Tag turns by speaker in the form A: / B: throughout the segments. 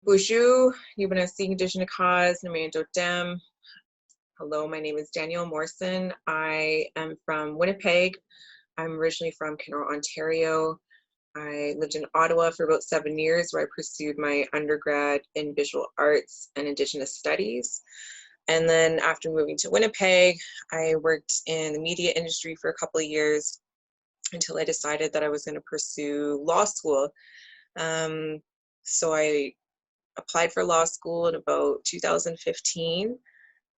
A: Bonjour, Indigenous Culture. Hello, my name is Danielle Morrison. I am from Winnipeg. I'm originally from Kenora, Ontario. I lived in Ottawa for about 7 years, where I pursued my undergrad in visual arts and Indigenous studies. And then after moving to Winnipeg, I worked in the media industry for a couple of years until I decided that I was going to pursue law school. So I applied for law school in about 2015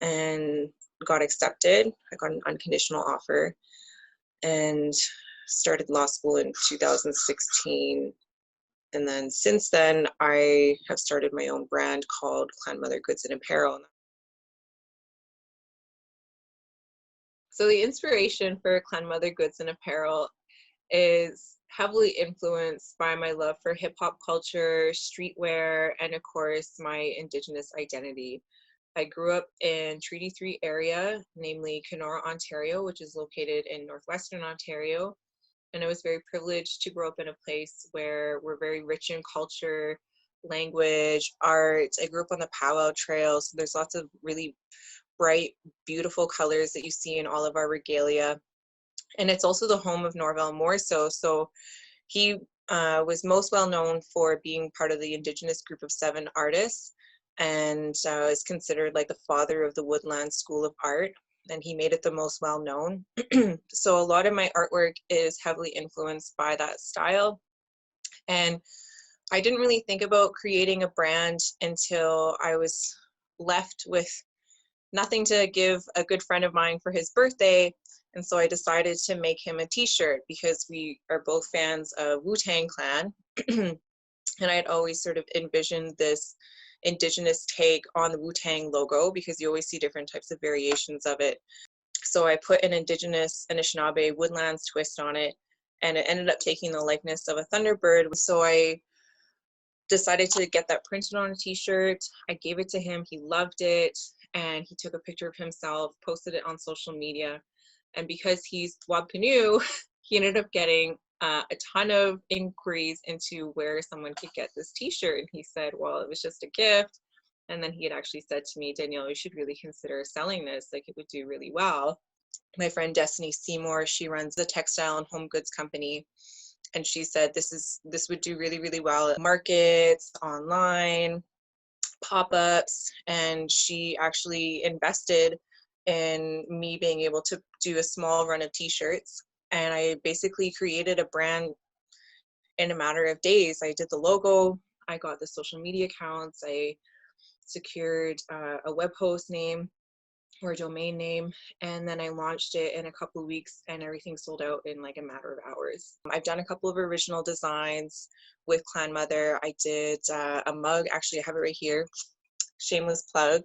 A: and got accepted. I got an unconditional offer and started law school in 2016. And then since then, I have started my own brand called Clan Mother Goods and Apparel. So the inspiration for Clan Mother Goods and Apparel is heavily influenced by my love for hip hop culture, streetwear, and of course, my Indigenous identity. I grew up in Treaty 3 area, namely Kenora, Ontario, which is located in northwestern Ontario. And I was very privileged to grow up in a place where we're very rich in culture, language, art. I grew up on the Powwow Trail, so there's lots of really bright, beautiful colors that you see in all of our regalia. And it's also the home of Norval Morrison. So he was most well known for being part of the Indigenous group of 7 artists, and is considered like the father of the Woodland School of Art, and he made it the most well known. So a lot of my artwork is heavily influenced by that style. And I didn't really think about creating a brand until I was left with nothing to give a good friend of mine for his birthday. And so I decided to make him a t-shirt because we are both fans of Wu-Tang Clan. And I had always sort of envisioned this Indigenous take on the Wu-Tang logo because you always see different types of variations of it. So I put an Indigenous Anishinaabe Woodlands twist on it, and it ended up taking the likeness of a Thunderbird. So I decided to get that printed on a t-shirt. I gave it to him, he loved it, and he took a picture of himself, posted it on social media. And because he's Wampanoag, he ended up getting a ton of inquiries into where someone could get this t-shirt. And he said, well, it was just a gift. And then he had actually said to me, Danielle, you should really consider selling this. Like, it would do really well. My friend Destiny Seymour, she runs a textile and home goods company. And she said, this would do really, really well at markets, online, pop-ups. And she actually invested in me being able to do a small run of t-shirts. And I basically created a brand in a matter of days. I did the logo, I got the social media accounts, I secured a web host name or a domain name, and then I launched it in a couple of weeks and everything sold out in like a matter of hours. I've done a couple of original designs with Clan Mother. I did a mug, actually I have it right here, shameless plug.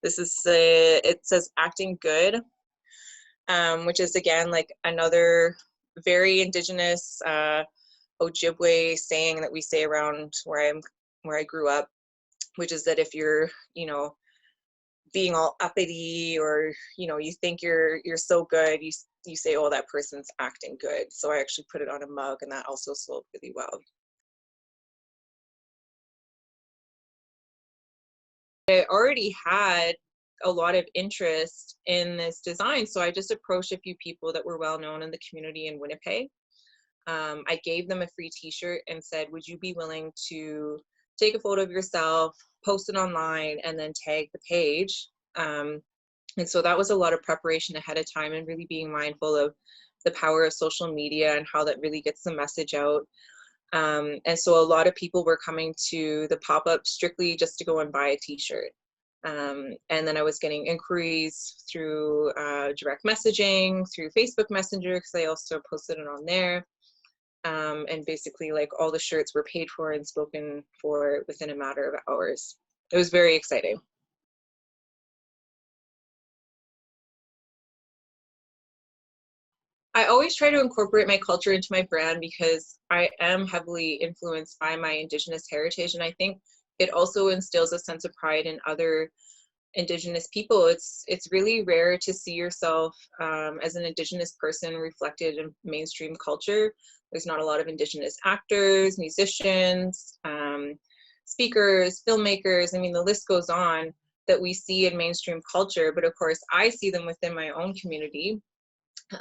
A: This is, it says acting good, which is again like another very Indigenous Ojibwe saying that we say around where I grew up, which is that if you're, you know, being all uppity or, you know, you think you're so good, you say, oh, that person's acting good. So I actually put it on a mug, and that also sold really well. I already had a lot of interest in this design, so I just approached a few people that were well known in the community in Winnipeg. I gave them a free t-shirt and said, would you be willing to take a photo of yourself, post it online, and then tag the page? And so that was a lot of preparation ahead of time and really being mindful of the power of social media and how that really gets the message out. And so a lot of people were coming to the pop-up strictly just to go and buy a t-shirt. And then I was getting inquiries through direct messaging, through Facebook Messenger, because I also posted it on there. And basically like all the shirts were paid for and spoken for within a matter of hours. It was very exciting. I always try to incorporate my culture into my brand because I am heavily influenced by my Indigenous heritage, and I think it also instills a sense of pride in other Indigenous people. It's really rare to see yourself as an Indigenous person reflected in mainstream culture. There's not a lot of Indigenous actors, musicians. speakers, filmmakers, I mean, the list goes on, that we see in mainstream culture, but of course I see them within my own community.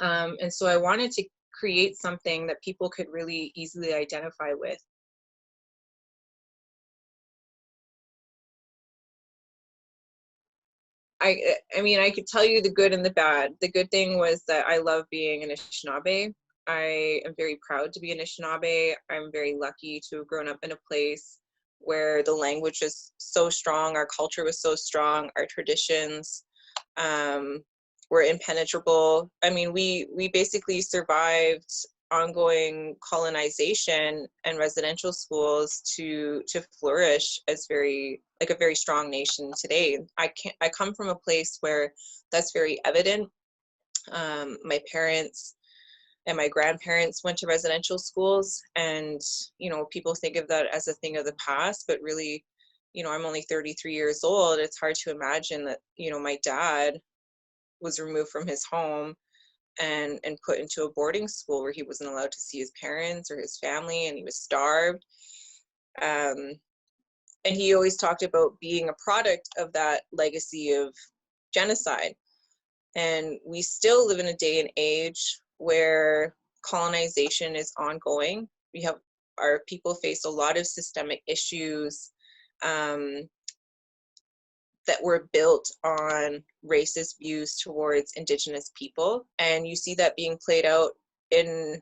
A: And so I wanted to create something that people could really easily identify with. I mean, I could tell you the good and the bad. The good thing was that I love being an Anishinaabe. I am very proud to be an Anishinaabe. I'm very lucky to have grown up in a place where the language is so strong, our culture was so strong, our traditions were impenetrable. I mean, we basically survived ongoing colonization and residential schools to flourish as a very strong nation today. I come from a place where that's very evident. My parents and my grandparents went to residential schools, and people think of that as a thing of the past, but really, I'm only 33 years old. It's hard to imagine that my dad was removed from his home and put into a boarding school where he wasn't allowed to see his parents or his family, and he was starved. And he always talked about being a product of that legacy of genocide. And we still live in a day and age where colonization is ongoing. Our people face a lot of systemic issues that were built on racist views towards Indigenous people. And you see that being played out in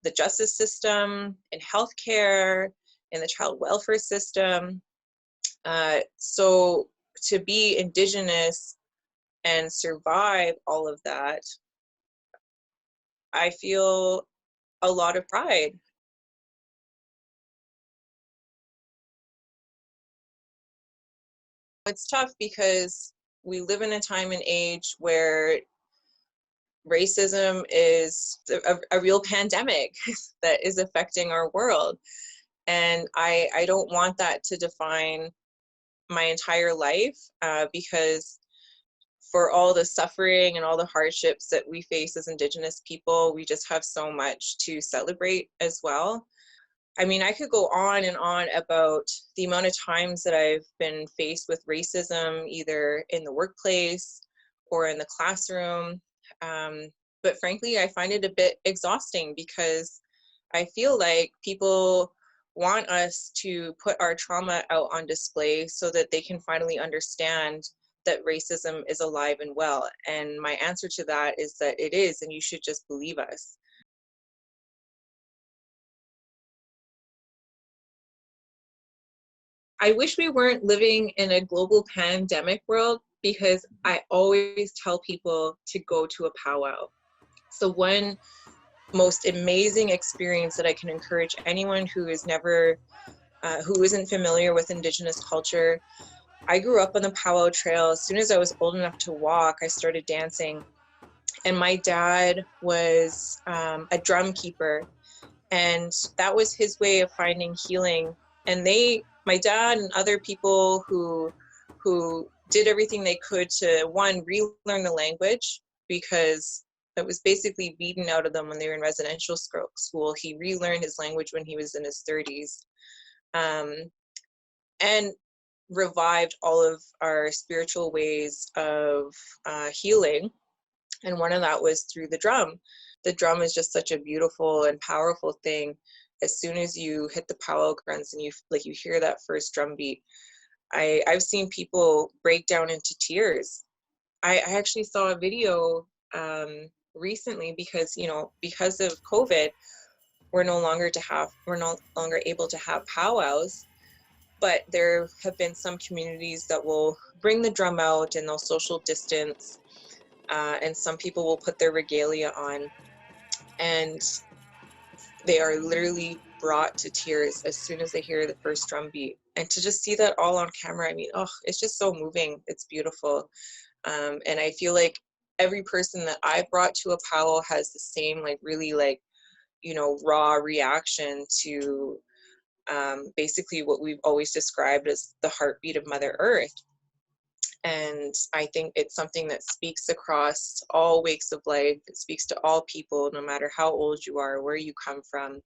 A: the justice system, in healthcare, in the child welfare system. So to be Indigenous and survive all of that, I feel a lot of pride. It's tough because we live in a time and age where racism is a real pandemic that is affecting our world. And I don't want that to define my entire life, because for all the suffering and all the hardships that we face as Indigenous people, we just have so much to celebrate as well. I mean, I could go on and on about the amount of times that I've been faced with racism, either in the workplace or in the classroom. But frankly, I find it a bit exhausting because I feel like people want us to put our trauma out on display so that they can finally understand that racism is alive and well. And my answer to that is that it is, and you should just believe us. I wish we weren't living in a global pandemic world, because I always tell people to go to a powwow. So one most amazing experience that I can encourage anyone who who isn't familiar with Indigenous culture. I grew up on the powwow trail. As soon as I was old enough to walk, I started dancing. And my dad was a drum keeper, and that was his way of finding healing. And my dad and other people who did everything they could to, one, relearn the language, because it was basically beaten out of them when they were in residential school. He relearned his language when he was in his 30s, and revived all of our spiritual ways of healing. And one of that was through the drum. The drum is just such a beautiful and powerful thing. As soon as you hit the powwow grounds and you hear that first drum beat, I've seen people break down into tears. I actually saw a video recently, because because of COVID, we're no longer able to have powwows. But there have been some communities that will bring the drum out and they'll social distance, and some people will put their regalia on, and they are literally brought to tears as soon as they hear the first drum beat. And to just see that all on camera, I mean, oh, it's just so moving. It's beautiful. And I feel like every person that I brought to a powwow has the same, really raw reaction to basically what we've always described as the heartbeat of Mother Earth. And I think it's something that speaks across all wakes of life. It speaks to all people, no matter how old you are, where you come from.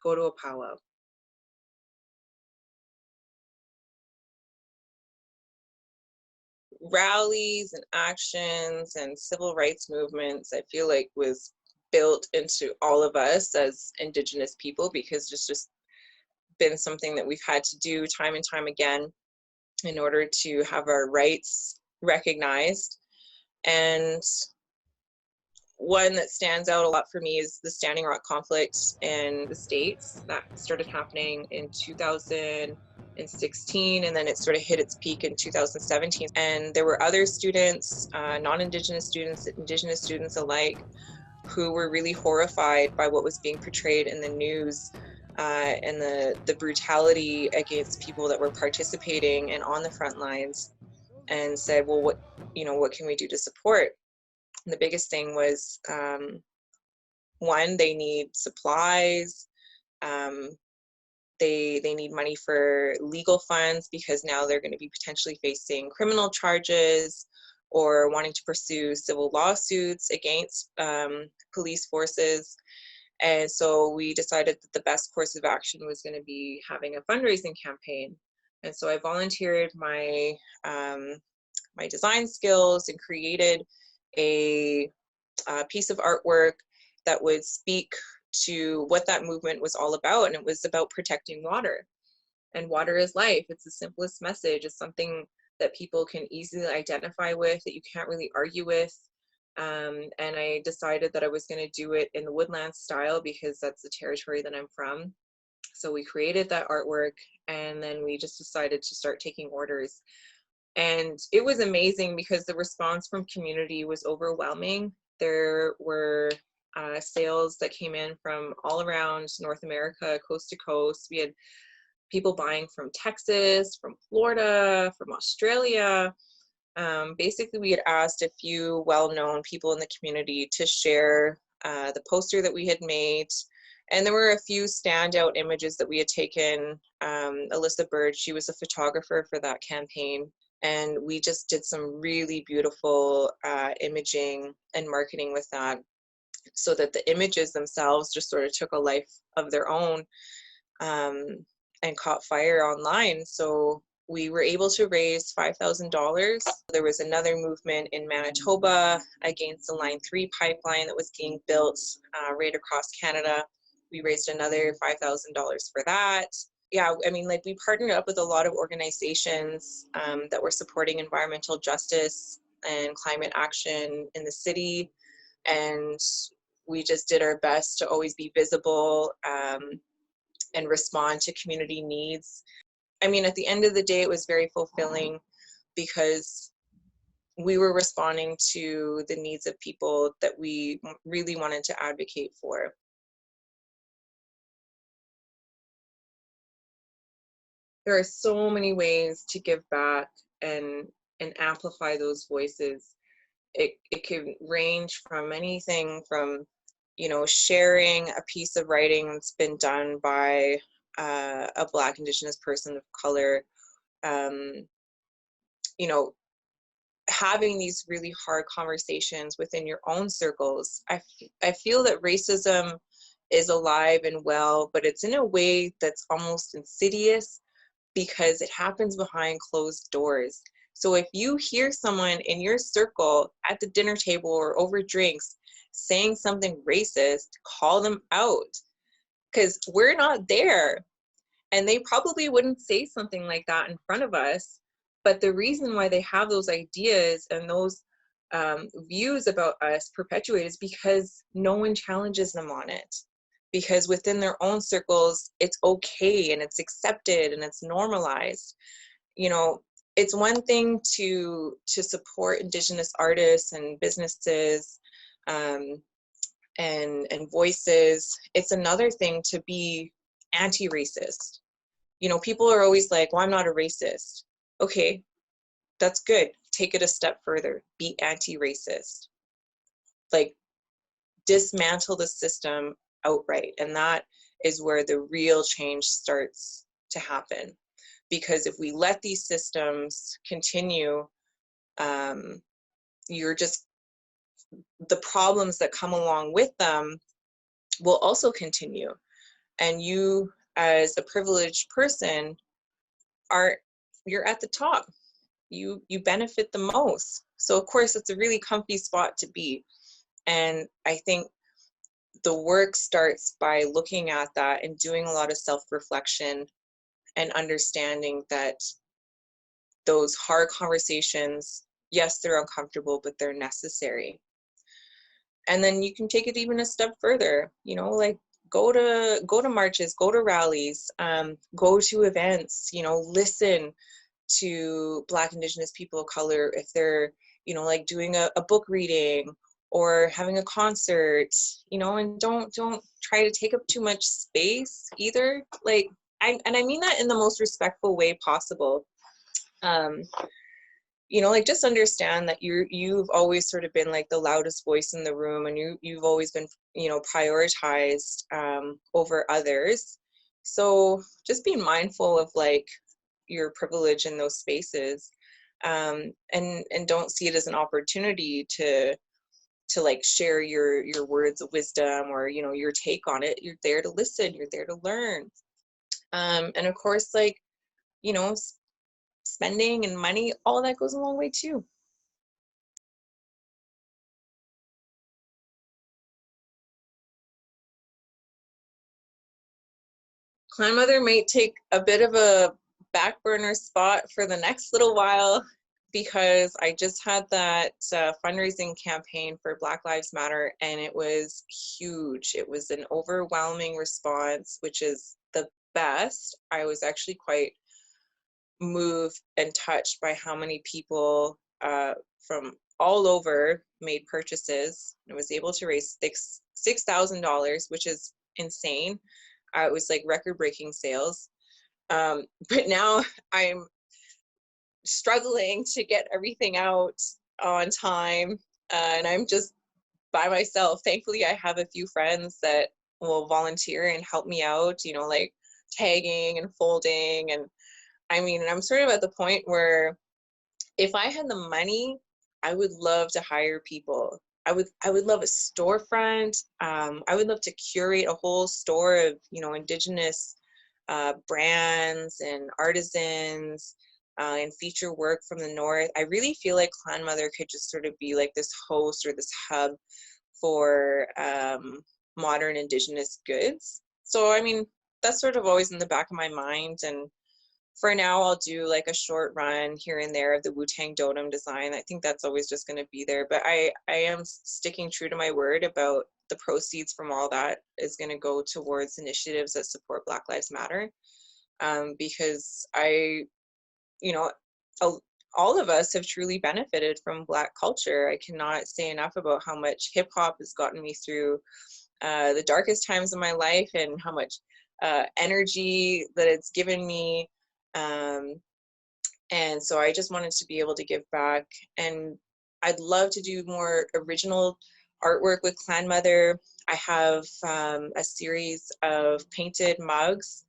A: go to a powwow. Rallies and actions and civil rights movements, I feel like, was built into all of us as Indigenous people, because it's just been something that we've had to do time and time again in order to have our rights recognized. And one that stands out a lot for me is the Standing Rock conflict in the States that started happening in 2016, and then it sort of hit its peak in 2017. And there were other students, non-Indigenous students, Indigenous students alike, who were really horrified by what was being portrayed in the news, and the brutality against people that were participating and on the front lines, and said, well, what can we do to support? And the biggest thing was, one, they need supplies. They need money for legal funds, because now they're going to be potentially facing criminal charges or wanting to pursue civil lawsuits against police forces. And so we decided that the best course of action was going to be having a fundraising campaign. And so I volunteered my my design skills and created a piece of artwork that would speak to what that movement was all about. And it was about protecting water. And water is life. It's the simplest message. It's something that people can easily identify with, that you can't really argue with. And I decided that I was going to do it in the woodland style, because that's the territory that I'm from. So we created that artwork, and then we just decided to start taking orders. And it was amazing, because the response from community was overwhelming. There were sales that came in from all around North America, coast to coast. We had people buying from Texas, from Florida, from Australia. Basically, we had asked a few well-known people in the community to share the poster that we had made. And there were a few standout images that we had taken. Alyssa Bird, she was a photographer for that campaign. And we just did some really beautiful imaging and marketing with that, so that the images themselves just sort of took a life of their own, and caught fire online. So we were able to raise $5,000. There was another movement in Manitoba against the Line 3 pipeline that was being built right across Canada. We raised another $5,000 for that. Yeah, I mean, like, we partnered up with a lot of organizations that were supporting environmental justice and climate action in the city. And we just did our best to always be visible and respond to community needs. I mean, at the end of the day, it was very fulfilling, because we were responding to the needs of people that we really wanted to advocate for. There are so many ways to give back and amplify those voices. It can range from anything from, sharing a piece of writing that's been done by a Black Indigenous person of color, having these really hard conversations within your own circles. I feel that racism is alive and well, but it's in a way that's almost insidious, because it happens behind closed doors. So if you hear someone in your circle at the dinner table or over drinks saying something racist, call them out, because we're not there. And they probably wouldn't say something like that in front of us. But the reason why they have those ideas and those views about us perpetuated is because no one challenges them on it. Because within their own circles, it's okay and it's accepted and it's normalized. It's one thing to support Indigenous artists and businesses and voices. It's another thing to be anti-racist. People are always like, well, I'm not a racist. Okay, that's good. Take it a step further. Be anti-racist. Like, dismantle the system outright. And that is where the real change starts to happen. Because if we let these systems continue, the problems that come along with them will also continue. And you as a privileged person you're at the top. You benefit the most. So of course it's a really comfy spot to be. And I think the work starts by looking at that and doing a lot of self-reflection and understanding that those hard conversations, yes, they're uncomfortable, but they're necessary. And then you can take it even a step further, you know, like go to marches, go to rallies, go to events, you know, listen to Black, Indigenous people of color if they're, you know, like doing a book reading or having a concert, you know, and don't try to take up too much space either. Like, I mean that in the most respectful way possible. You know, like just understand that you've always sort of been like the loudest voice in the room, and you've always been, you know, prioritized over others. So just be mindful of like your privilege in those spaces, and don't see it as an opportunity to like share your words of wisdom or, you know, your take on it. You're there to listen, you're there to learn. And of course, like, you know, spending and money, all that goes a long way too. Clan Mother may take a bit of a back burner spot for the next little while because I just had that fundraising campaign for Black Lives Matter, and it was huge. It was an overwhelming response, which is the best. I was actually quite moved and touched by how many people from all over made purchases. I was able to raise $6,000, which is insane. It was like record-breaking sales. But now I'm struggling to get everything out on time, and I'm just by myself. Thankfully, I have a few friends that will volunteer and help me out, you know, like tagging and folding. And I mean, I'm sort of at the point where if I had the money, I would love to hire people. I would love a storefront. I would love to curate a whole store of, you know, Indigenous brands and artisans, and feature work from the North. I really feel like Clan Mother could just sort of be like this host or this hub for modern Indigenous goods. So, I mean, that's sort of always in the back of my mind. And for now, I'll do like a short run here and there of the Wu-Tang Totem design. I think that's always just going to be there. But I am sticking true to my word about the proceeds from all that is going to go towards initiatives that support Black Lives Matter. Because you know, all of us have truly benefited from Black culture. I cannot say enough about how much hip hop has gotten me through the darkest times of my life, and how much energy that it's given me. And so I just wanted to be able to give back, and I'd love to do more original artwork with Clan Mother. I have a series of painted mugs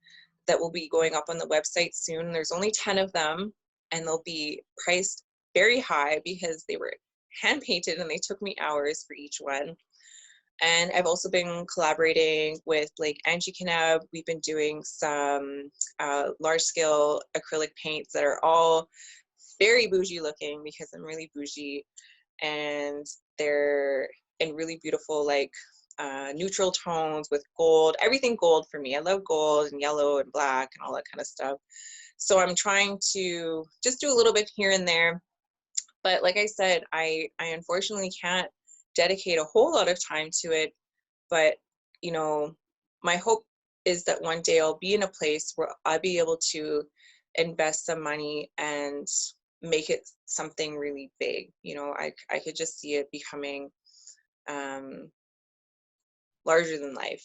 A: that will be going up on the website soon. There's only 10 of them, and they'll be priced very high because they were hand painted and they took me hours for each one. And I've also been collaborating with like Angie Kanab. We've been doing some large scale acrylic paints that are all very bougie looking because I'm really bougie, and they're in really beautiful like neutral tones with gold, everything gold for me. I love gold and yellow and black and all that kind of stuff. So I'm trying to just do a little bit here and there. But like I said, I unfortunately can't dedicate a whole lot of time to it. But, you know, my hope is that one day I'll be in a place where I'll be able to invest some money and make it something really big. You know, I could just see it becoming larger than life.